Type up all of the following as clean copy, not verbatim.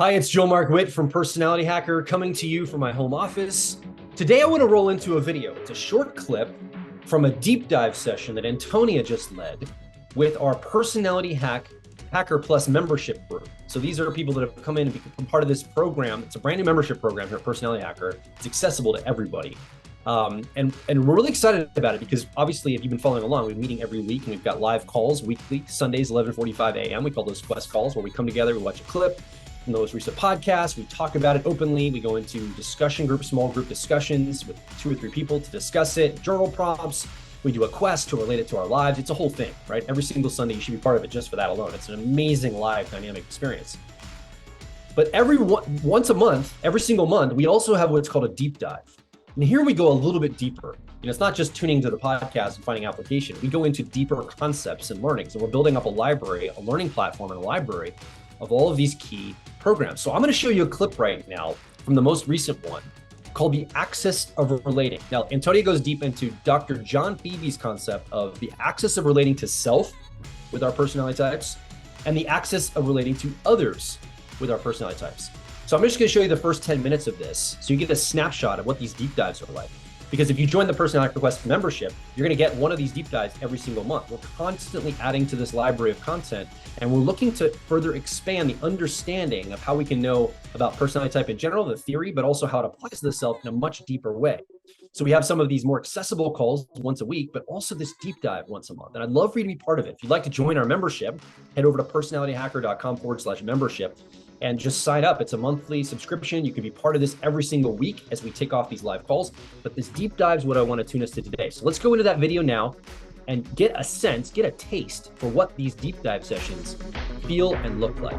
Hi, it's Joe Mark Witt from Personality Hacker coming to you from my home office. Today I want to roll into a video. It's a short clip from a deep dive session that Antonia just led with our Personality Hacker Plus membership group. So these are people that have come in and become part of this program. It's a brand new membership program here at Personality Hacker. It's accessible to everybody. And we're really excited about it because obviously, if you've been following along, we're meeting every week and we've got live calls weekly, Sundays, 11:45 a.m. We call those Quest calls where we come together, we watch a clip from the most recent podcast. We talk about it openly. We go into discussion groups, small group discussions with 2 or 3 people to discuss it, journal prompts. We do a quest to relate it to our lives. It's a whole thing, right? Every single Sunday, you should be part of it just for that alone. It's an amazing live dynamic experience. But once a month, every single month, we also have what's called a deep dive. And here we go a little bit deeper. It's not just tuning to the podcast and finding application. We go into deeper concepts and learnings, and we're building up a library, a learning platform and a library of all of these key programs. So I'm going to show you a clip right now from the most recent one called the axis of relating. Now, Antonia goes deep into Dr. John Beebe's concept of the axis of relating to self with our personality types and the axis of relating to others with our personality types. So I'm just going to show you the first 10 minutes of this so you get a snapshot of what these deep dives are like. Because if you join the Personality Request membership, you're going to get one of these deep dives every single month. We're constantly adding to this library of content, and we're looking to further expand the understanding of how we can know about personality type in general, the theory, but also how it applies to the self in a much deeper way. So we have some of these more accessible calls once a week, but also this deep dive once a month. And I'd love for you to be part of it. If you'd like to join our membership, head over to personalityhacker.com/membership. And just sign up. It's a monthly subscription. You can be part of this every single week as we take off these live calls. But this deep dive is what I want to tune us to today. So let's go into that video now and get a sense, get a taste for what these deep dive sessions feel and look like.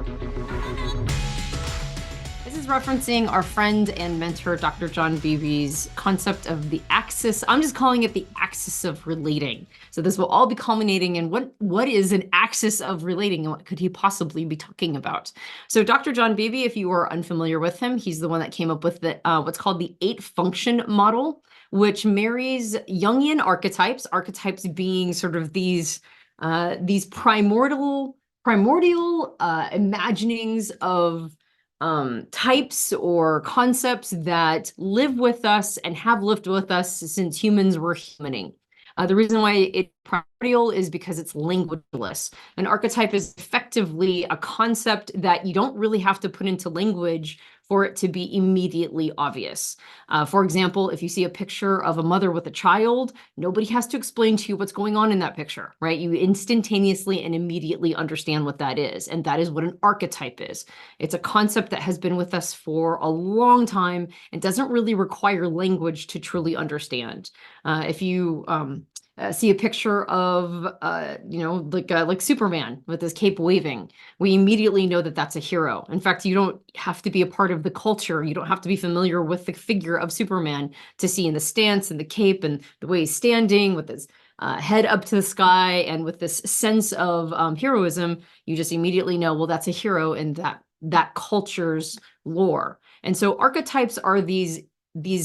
This is referencing our friend and mentor, Dr. John Beebe's concept of the axis. I'm just calling it the axis of relating. So this will all be culminating in what is an axis of relating and what could he possibly be talking about? So Dr. John Beebe, if you are unfamiliar with him, he's the one that came up with the, what's called the 8-function model, which marries Jungian archetypes being sort of these primordial imaginings of types or concepts that live with us and have lived with us since humans were humaning. The reason why it's primordial is because it's languageless. An archetype is effectively a concept that you don't really have to put into language for it to be immediately obvious. For example, if you see a picture of a mother with a child, nobody has to explain to you what's going on in that picture, right? You instantaneously and immediately understand what that is. And that is what an archetype is. It's a concept that has been with us for a long time and doesn't really require language to truly understand. If you see a picture of, like Superman with his cape waving, we immediately know that that's a hero. In fact, you don't have to be a part of the culture. You don't have to be familiar with the figure of Superman to see in the stance and the cape and the way he's standing with his head up to the sky and with this sense of heroism. You just immediately know, well, that's a hero in that culture's lore. And so archetypes are these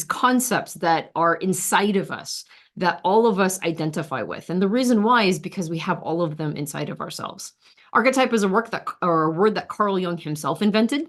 concepts that are inside of us, that all of us identify with. And the reason why is because we have all of them inside of ourselves. Archetype is a word that Carl Jung himself invented.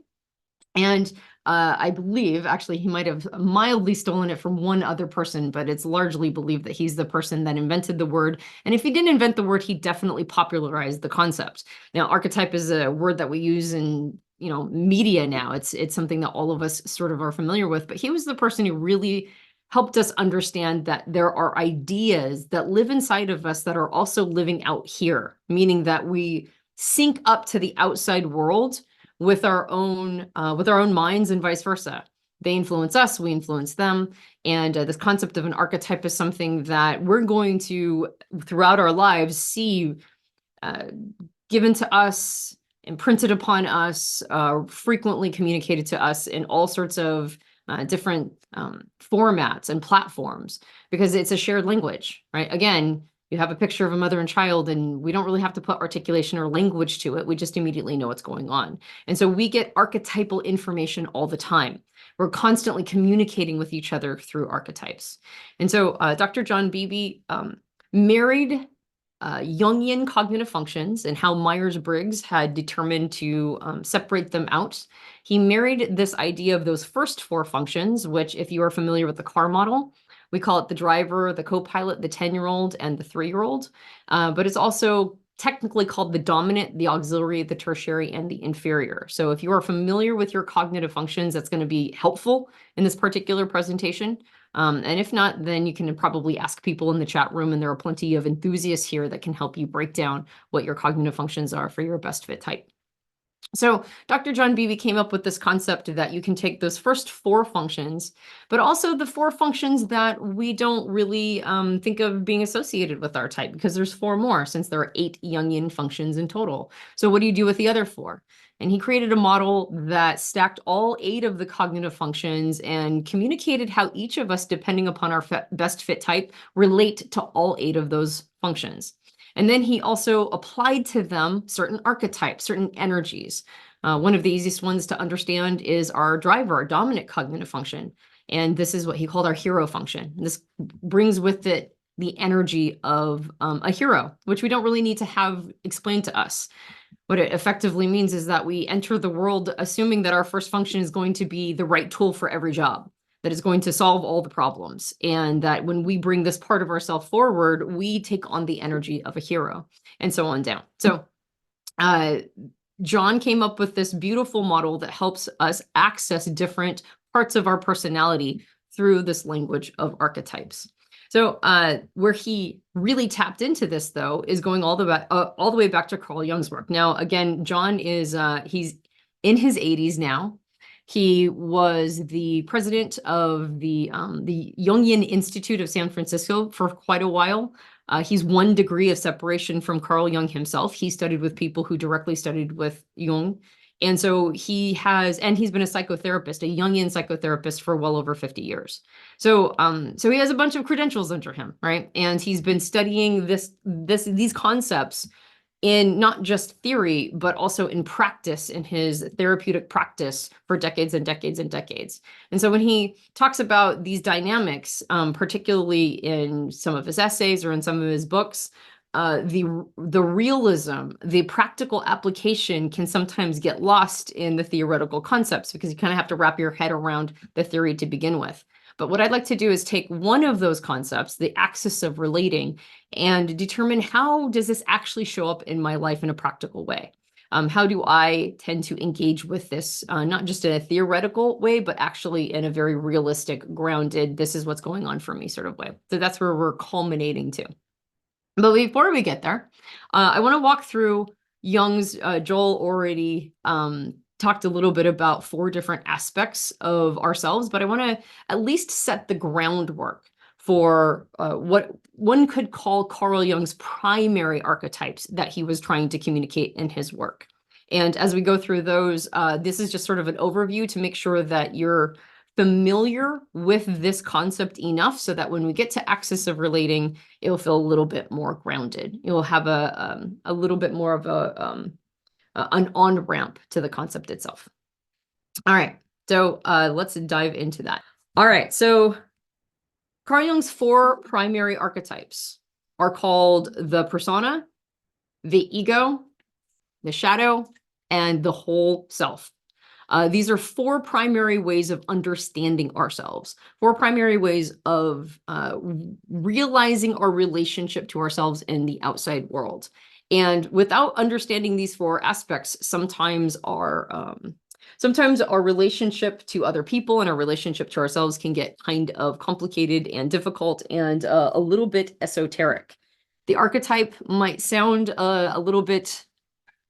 And I believe, actually, he might have mildly stolen it from one other person, but it's largely believed that he's the person that invented the word. And if he didn't invent the word, he definitely popularized the concept. Now, archetype is a word that we use in media now. It's something that all of us sort of are familiar with, but he was the person who really helped us understand that there are ideas that live inside of us that are also living out here, meaning that we sync up to the outside world with our own minds and vice versa. They influence us, we influence them. And this concept of an archetype is something that we're going to, throughout our lives, see given to us, imprinted upon us, frequently communicated to us in all sorts of different formats and platforms, because it's a shared language, right? Again, you have a picture of a mother and child, and we don't really have to put articulation or language to it. We just immediately know what's going on. And so we get archetypal information all the time. We're constantly communicating with each other through archetypes. And so Dr. John Beebe married Jungian cognitive functions and how Myers-Briggs had determined to separate them out. He married this idea of those first four functions, which, if you are familiar with the car model, we call it the driver, the co-pilot, the 10-year-old, and the 3-year-old. But it's also technically called the dominant, the auxiliary, the tertiary, and the inferior. So if you are familiar with your cognitive functions, that's going to be helpful in this particular presentation. And if not, then you can probably ask people in the chat room, and there are plenty of enthusiasts here that can help you break down what your cognitive functions are for your best fit type. So Dr. John Beebe came up with this concept that you can take those first four functions, but also the four functions that we don't really think of being associated with our type, because there's four more, since there are 8 Jungian functions in total. So what do you do with the other 4? And he created a model that stacked all 8 of the cognitive functions and communicated how each of us, depending upon our best fit type, relate to all 8 of those functions. And then he also applied to them certain archetypes, certain energies. One of the easiest ones to understand is our driver, our dominant cognitive function. And this is what he called our hero function. This brings with it the energy of a hero, which we don't really need to have explained to us. What it effectively means is that we enter the world assuming that our first function is going to be the right tool for every job, that is going to solve all the problems. And that when we bring this part of ourselves forward, we take on the energy of a hero, and so on down. So John came up with this beautiful model that helps us access different parts of our personality through this language of archetypes. So where he really tapped into this, though, is going all the way back to Carl Jung's work. Now, again, John is he's in his 80s now. He was the president of the Jungian Institute of San Francisco for quite a while. He's 1 degree of separation from Carl Jung himself. He studied with people who directly studied with Jung. And so he's been a psychotherapist, a Jungian psychotherapist, for well over 50 years. So he has a bunch of credentials under him, right? And he's been studying these concepts in not just theory, but also in practice, in his therapeutic practice, for decades and decades and decades. And so when he talks about these dynamics, particularly in some of his essays or in some of his books, the realism, the practical application can sometimes get lost in the theoretical concepts, because you kind of have to wrap your head around the theory to begin with. But what I'd like to do is take one of those concepts, the axis of relating, and determine, how does this actually show up in my life in a practical way? How do I tend to engage with this, not just in a theoretical way, but actually in a very realistic, grounded, this is what's going on for me sort of way. So that's where we're culminating to. But before we get there, I want to walk through Jung's, Joel already talked a little bit about 4 different aspects of ourselves, but I want to at least set the groundwork for what one could call Carl Jung's primary archetypes that he was trying to communicate in his work. And as we go through those, this is just sort of an overview to make sure that you're familiar with this concept enough so that when we get to axis of relating, it'll feel a little bit more grounded. You'll have a little bit more of an on-ramp to the concept itself. All right, so let's dive into that. All right, so Carl Jung's 4 primary archetypes are called the persona, the ego, the shadow, and the whole self. These are 4 primary ways of understanding ourselves, 4 primary ways of realizing our relationship to ourselves in the outside world. And without understanding these 4 aspects, sometimes our relationship to other people and our relationship to ourselves can get kind of complicated and difficult and a little bit esoteric. The archetype might sound a little bit,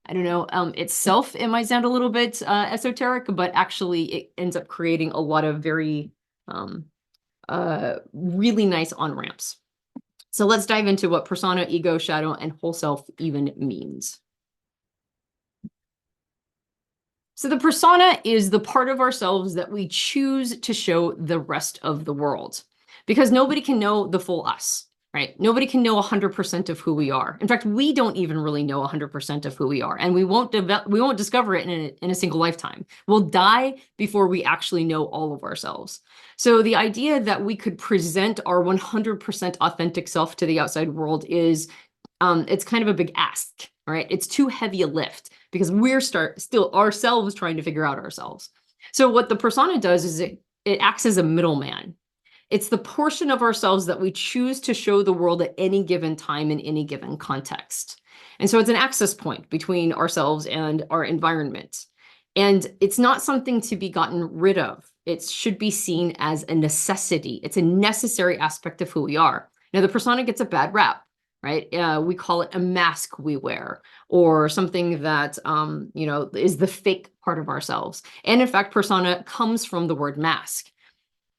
I don't know, itself, it might sound a little bit esoteric, but actually it ends up creating a lot of very really nice on-ramps. So let's dive into what persona, ego, shadow, and whole self even means. So the persona is the part of ourselves that we choose to show the rest of the world, because nobody can know the full us, right? Nobody can know 100% of who we are. In fact, we don't even really know 100% of who we are, and we won't discover it in a single lifetime. We'll die before we actually know all of ourselves. So the idea that we could present our 100% authentic self to the outside world is it's kind of a big ask, right? It's too heavy a lift because we're still ourselves trying to figure out ourselves. So what the persona does is it acts as a middleman. It's the portion of ourselves that we choose to show the world at any given time in any given context. And so it's an access point between ourselves and our environment. And it's not something to be gotten rid of. It should be seen as a necessity. It's a necessary aspect of who we are. Now, the persona gets a bad rap, right? We call it a mask we wear, or something that, is the fake part of ourselves. And in fact, persona comes from the word mask.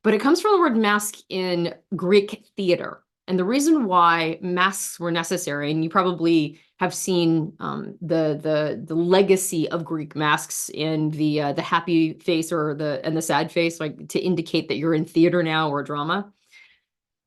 But it comes from the word mask in Greek theater. And the reason why masks were necessary, and you probably have seen the legacy of Greek masks in the happy face or the sad face, like to indicate that you're in theater now or drama.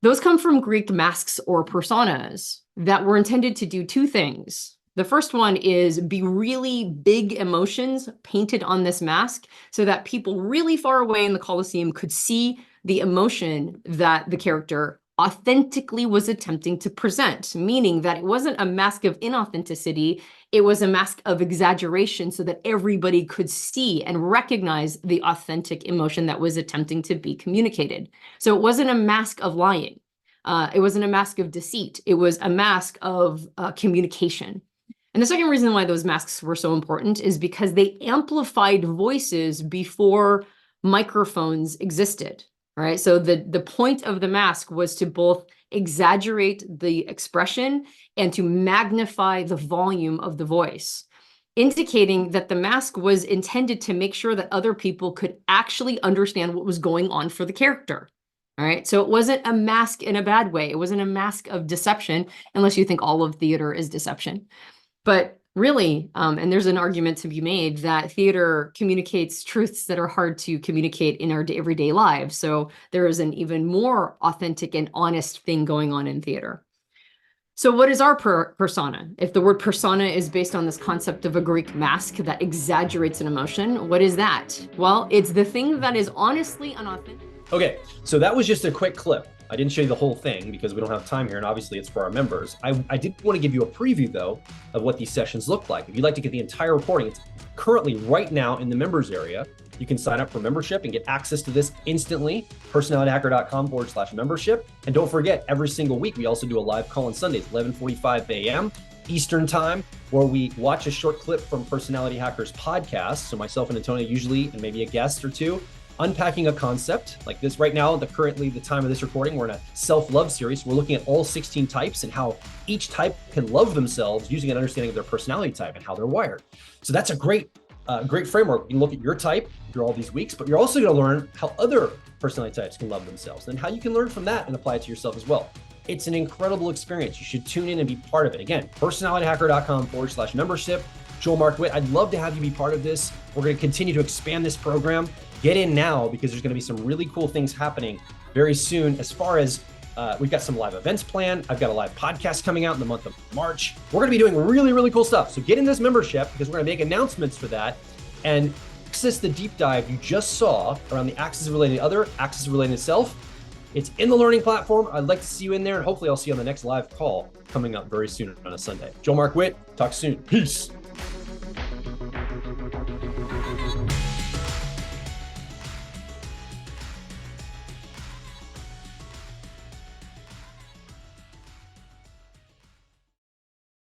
Those come from Greek masks or personas that were intended to do two things. The first one is be really big emotions painted on this mask so that people really far away in the Colosseum could see the emotion that the character authentically was attempting to present, meaning that it wasn't a mask of inauthenticity, it was a mask of exaggeration so that everybody could see and recognize the authentic emotion that was attempting to be communicated. So it wasn't a mask of lying. It wasn't a mask of deceit. It was a mask of communication. And the second reason why those masks were so important is because they amplified voices before microphones existed. Right. So the point of the mask was to both exaggerate the expression and to magnify the volume of the voice, indicating that the mask was intended to make sure that other people could actually understand what was going on for the character. All right. So it wasn't a mask in a bad way. It wasn't a mask of deception, unless you think all of theater is deception. But really, and there's an argument to be made that theater communicates truths that are hard to communicate in our everyday lives. So there is an even more authentic and honest thing going on in theater. So what is our persona? If the word persona is based on this concept of a Greek mask that exaggerates an emotion, what is that? Well, it's the thing that is honestly unauthentic. Okay, so that was just a quick clip. I didn't show you the whole thing because we don't have time here, and obviously it's for our members. I did want to give you a preview, though, of what these sessions look like. If you'd like to get the entire recording, it's currently right now in the members area. You can sign up for membership and get access to this instantly, personalityhacker.com/membership. And don't forget, every single week, we also do a live call on Sundays, 11:45 a.m. Eastern time, where we watch a short clip from Personality Hackers podcast. So myself and Antonia usually, and maybe a guest or two, unpacking a concept like this. Right now, currently the time of this recording, we're in a self-love series. We're looking at all 16 types and how each type can love themselves using an understanding of their personality type and how they're wired. So that's a great framework. You can look at your type through all these weeks, but you're also going to learn how other personality types can love themselves and how you can learn from that and apply it to yourself as well. It's an incredible experience. You should tune in and be part of it. Again, personalityhacker.com/membership. Joel Mark Witt, I'd love to have you be part of this. We're going to continue to expand this program. Get in now because there's going to be some really cool things happening very soon. As far as we've got some live events planned. I've got a live podcast coming out in the month of March. We're going to be doing really, really cool stuff. So get in this membership because we're going to make announcements for that and access the deep dive you just saw around the axis of relating to other, axis of relating to self. It's in the learning platform. I'd like to see you in there, and hopefully I'll see you on the next live call coming up very soon on a Sunday. Joel Mark Witt, talk soon. Peace.